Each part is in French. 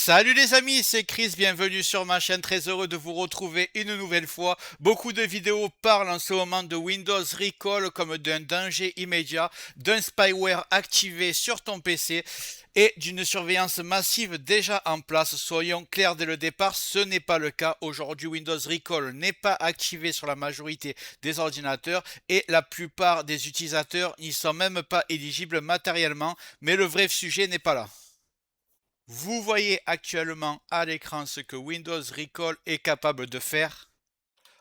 Salut les amis, c'est Chris, bienvenue sur ma chaîne, très heureux de vous retrouver une nouvelle fois. Beaucoup de vidéos parlent en ce moment de Windows Recall comme d'un danger immédiat, d'un spyware activé sur ton PC et d'une surveillance massive déjà en place. Soyons clairs dès le départ, ce n'est pas le cas. Aujourd'hui, Windows Recall n'est pas activé sur la majorité des ordinateurs et la plupart des utilisateurs n'y sont même pas éligibles matériellement, mais le vrai sujet n'est pas là. Vous voyez actuellement à l'écran ce que Windows Recall est capable de faire.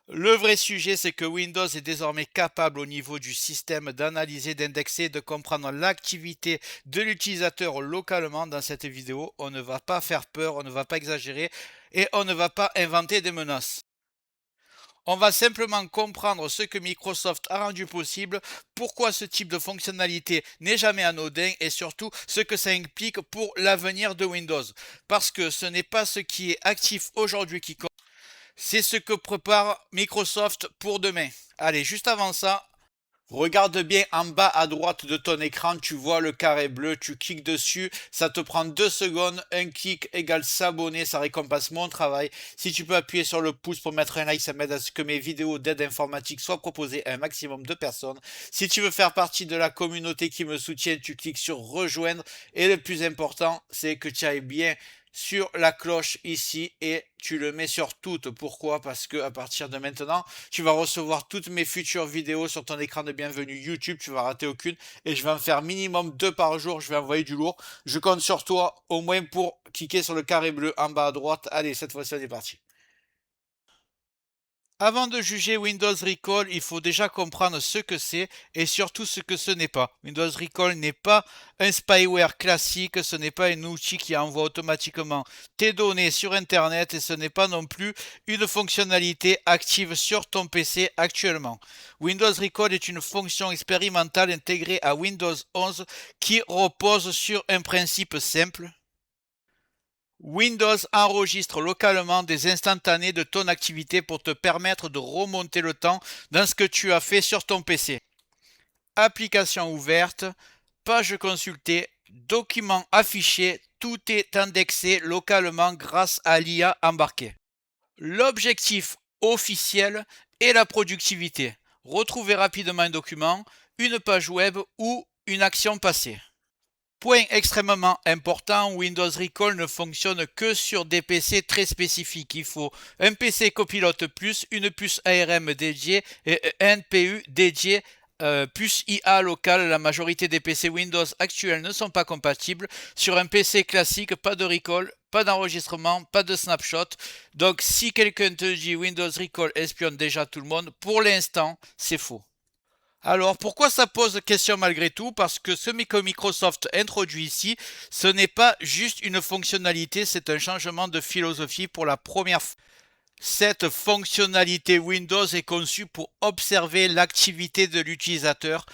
Le vrai sujet, c'est que Windows est désormais capable au niveau du système d'analyser, d'indexer, de comprendre l'activité de l'utilisateur localement. Dans cette vidéo, on ne va pas faire peur, on ne va pas exagérer et on ne va pas inventer des menaces. On va simplement comprendre ce que Microsoft a rendu possible, pourquoi ce type de fonctionnalité n'est jamais anodin et surtout ce que ça implique pour l'avenir de Windows. Parce que ce n'est pas ce qui est actif aujourd'hui qui compte, c'est ce que prépare Microsoft pour demain. Allez, juste avant ça, regarde bien en bas à droite de ton écran, tu vois le carré bleu, tu cliques dessus, ça te prend 2 secondes, un clic égale s'abonner, ça récompense mon travail. Si tu peux appuyer sur le pouce pour mettre un like, ça m'aide à ce que mes vidéos d'aide informatique soient proposées à un maximum de personnes. Si tu veux faire partie de la communauté qui me soutient, tu cliques sur rejoindre et le plus important, c'est que tu ailles bien sur la cloche ici et tu le mets sur toutes. Pourquoi? Parce que à partir de maintenant, tu vas recevoir toutes mes futures vidéos sur ton écran de bienvenue YouTube. Tu vas rater aucune et je vais en faire minimum 2 par jour. Je vais envoyer du lourd. Je compte sur toi au moins pour cliquer sur le carré bleu en bas à droite. Allez, cette fois-ci, on est parti. Avant de juger Windows Recall, il faut déjà comprendre ce que c'est et surtout ce que ce n'est pas. Windows Recall n'est pas un spyware classique, ce n'est pas un outil qui envoie automatiquement tes données sur Internet et ce n'est pas non plus une fonctionnalité active sur ton PC actuellement. Windows Recall est une fonction expérimentale intégrée à Windows 11 qui repose sur un principe simple. Windows enregistre localement des instantanés de ton activité pour te permettre de remonter le temps dans ce que tu as fait sur ton PC. Application ouverte, page consultée, documents affichés, tout est indexé localement grâce à l'IA embarquée. L'objectif officiel est la productivité. Retrouver rapidement un document, une page web ou une action passée. Point extrêmement important, Windows Recall ne fonctionne que sur des PC très spécifiques. Il faut un PC copilote plus, une puce ARM dédiée et un NPU dédié puce IA locale. La majorité des PC Windows actuels ne sont pas compatibles. Sur un PC classique, pas de recall, pas d'enregistrement, pas de snapshot. Donc si quelqu'un te dit Windows Recall espionne déjà tout le monde, pour l'instant, c'est faux. Alors, pourquoi ça pose question malgré tout? Parce que ce que Microsoft introduit ici, ce n'est pas juste une fonctionnalité, c'est un changement de philosophie pour la première fois. Cette fonctionnalité Windows est conçue pour observer l'activité de l'utilisateur.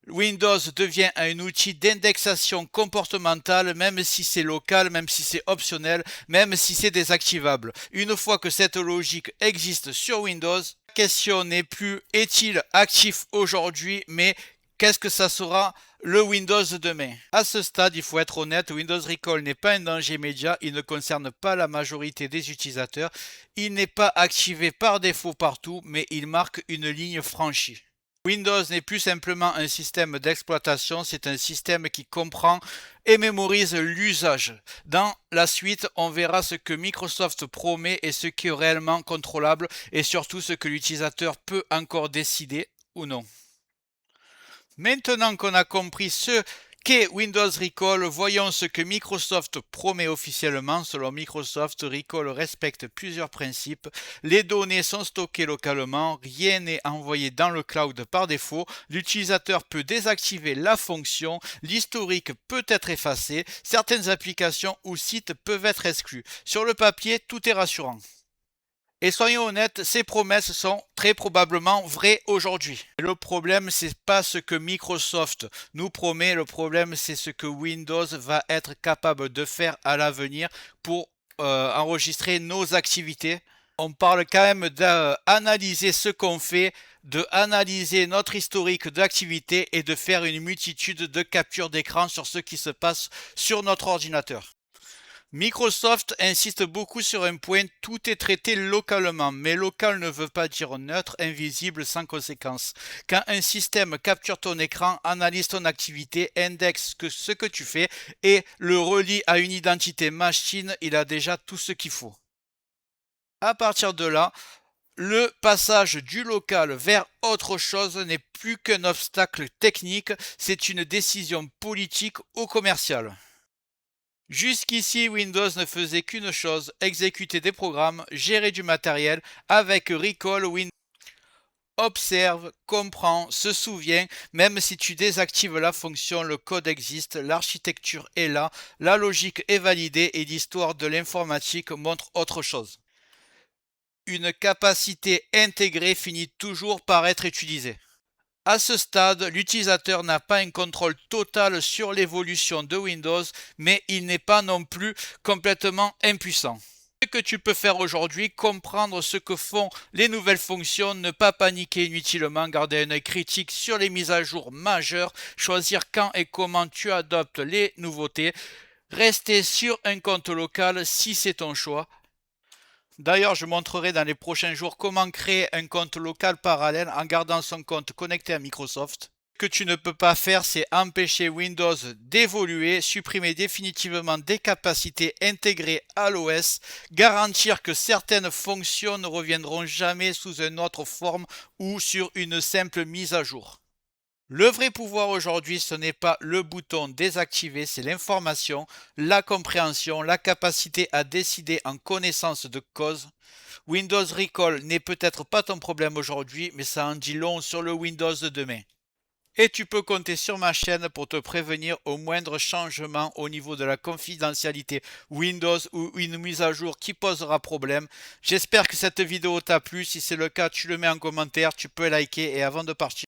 Windows devient un outil d'indexation comportementale, même si c'est local, même si c'est optionnel, même si c'est désactivable. Une fois que cette logique existe sur Windows, la question n'est plus est-il actif aujourd'hui, mais qu'est-ce que ça sera le Windows de demain? À ce stade, il faut être honnête, Windows Recall n'est pas un danger immédiat, il ne concerne pas la majorité des utilisateurs, il n'est pas activé par défaut partout, mais il marque une ligne franchie. Windows n'est plus simplement un système d'exploitation, c'est un système qui comprend et mémorise l'usage. Dans la suite, on verra ce que Microsoft promet et ce qui est réellement contrôlable et surtout ce que l'utilisateur peut encore décider ou non. Maintenant qu'on a compris ce qu'est Windows Recall, voyons ce que Microsoft promet officiellement. Selon Microsoft, Recall respecte plusieurs principes. Les données sont stockées localement, rien n'est envoyé dans le cloud par défaut. L'utilisateur peut désactiver la fonction, l'historique peut être effacé, certaines applications ou sites peuvent être exclus. Sur le papier, tout est rassurant. Et soyons honnêtes, ces promesses sont très probablement vraies aujourd'hui. Le problème, c'est pas ce que Microsoft nous promet, le problème, c'est ce que Windows va être capable de faire à l'avenir pour enregistrer nos activités. On parle quand même d'analyser ce qu'on fait, d'analyser notre historique d'activité et de faire une multitude de captures d'écran sur ce qui se passe sur notre ordinateur. Microsoft insiste beaucoup sur un point, tout est traité localement, mais local ne veut pas dire neutre, invisible, sans conséquence. Quand un système capture ton écran, analyse ton activité, indexe ce que tu fais et le relie à une identité machine, il a déjà tout ce qu'il faut. À partir de là, le passage du local vers autre chose n'est plus qu'un obstacle technique, c'est une décision politique ou commerciale. Jusqu'ici, Windows ne faisait qu'une chose, exécuter des programmes, gérer du matériel. Avec Recall, Windows observe, comprend, se souvient. Même si tu désactives la fonction, le code existe, l'architecture est là, la logique est validée et l'histoire de l'informatique montre autre chose. Une capacité intégrée finit toujours par être utilisée. À ce stade, l'utilisateur n'a pas un contrôle total sur l'évolution de Windows, mais il n'est pas non plus complètement impuissant. Ce que tu peux faire aujourd'hui, comprendre ce que font les nouvelles fonctions, ne pas paniquer inutilement, garder un œil critique sur les mises à jour majeures, choisir quand et comment tu adoptes les nouveautés, rester sur un compte local si c'est ton choix. D'ailleurs, je montrerai dans les prochains jours comment créer un compte local parallèle en gardant son compte connecté à Microsoft. Ce que tu ne peux pas faire, c'est empêcher Windows d'évoluer, supprimer définitivement des capacités intégrées à l'OS, garantir que certaines fonctions ne reviendront jamais sous une autre forme ou sur une simple mise à jour. Le vrai pouvoir aujourd'hui, ce n'est pas le bouton désactiver, c'est l'information, la compréhension, la capacité à décider en connaissance de cause. Windows Recall n'est peut-être pas ton problème aujourd'hui, mais ça en dit long sur le Windows de demain. Et tu peux compter sur ma chaîne pour te prévenir au moindre changement au niveau de la confidentialité Windows ou une mise à jour qui posera problème. J'espère que cette vidéo t'a plu. Si c'est le cas, tu le mets en commentaire, tu peux liker et avant de partir.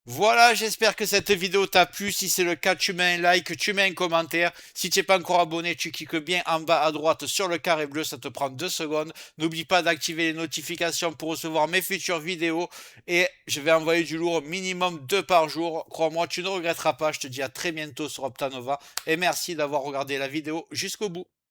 Voilà, j'espère que cette vidéo t'a plu. Si c'est le cas, tu mets un like, tu mets un commentaire. Si tu n'es pas encore abonné, tu cliques bien en bas à droite sur le carré bleu, ça te prend 2 secondes. N'oublie pas d'activer les notifications pour recevoir mes futures vidéos. Et je vais envoyer du lourd minimum 2 par jour. Crois-moi, tu ne regretteras pas. Je te dis à très bientôt sur Optanova. Et merci d'avoir regardé la vidéo jusqu'au bout.